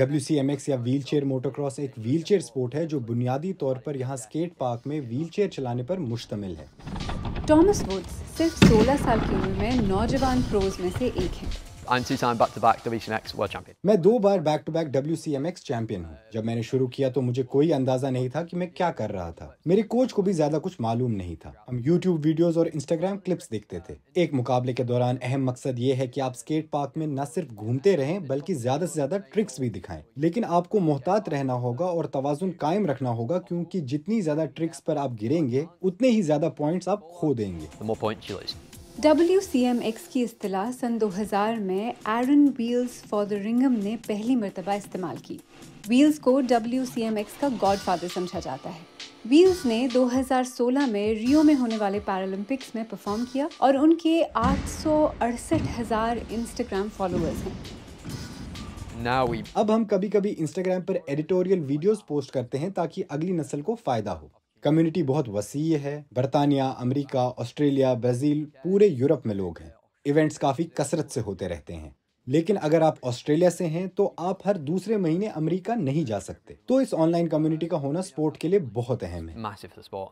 WCMX या wheelchair motocross एक wheelchair sport है जो बुनियादी तौर पर यहाँ स्केट पार्क में व्हीलचेयर चलाने पर मुश्तमिल है। टॉमस वुड्स सिर्फ 16 साल की उम्र में नौजवान प्रोज में से एक हैं। I'm two-time back-to-back WCMX world champion. मैं 2 बार back to back WCMX champion हूँ। जब मैंने शुरू किया तो मुझे कोई अंदाजा नहीं था कि मैं क्या कर रहा था। मेरे कोच को भी ज्यादा कुछ मालूम नहीं था। हम YouTube वीडियोस और Instagram क्लिप्स देखते थे। एक मुकाबले के दौरान अहम मकसद ये है कि आप स्केट पार्क में न सिर्फ घूमते रहें बल्कि ज्यादा से ज्यादा ट्रिक्स भी दिखाएं। लेकिन आपको मोहतात रहना होगा और तवाजुन कायम रखना होगा, क्योंकि जितनी ज्यादा ट्रिक्स पर आप गिरेंगे उतने ही ज्यादा पॉइंट्स आप खो देंगे। The more points you lose. WCMX की इस्तिलाह सन 2000 में एरन व्हील्स फॉर द रिंघम ने पहली मर्तबा इस्तेमाल की। व्हील्स को WCMX का गॉडफादर समझा जाता है। व्हील्स ने 2016 में रियो में होने वाले पैरालंपिक्स में परफॉर्म किया और उनके 868,000 इंस्टाग्राम फॉलोअर्स हैं। अब हम कभी कभी इंस्टाग्राम पर एडिटोरियल वीडियोस पोस्ट करते हैं ताकि अगली नस्ल को फायदा हो। कम्युनिटी बहुत वसी है। बरतानिया, अमेरिका, ऑस्ट्रेलिया, ब्राजील, पूरे यूरोप में लोग हैं। इवेंट्स काफ़ी कसरत से होते रहते हैं। लेकिन अगर आप ऑस्ट्रेलिया से हैं तो आप हर दूसरे महीने अमेरिका नहीं जा सकते। तो इस ऑनलाइन कम्युनिटी का होना स्पोर्ट के लिए बहुत अहम है। Massive for the sport.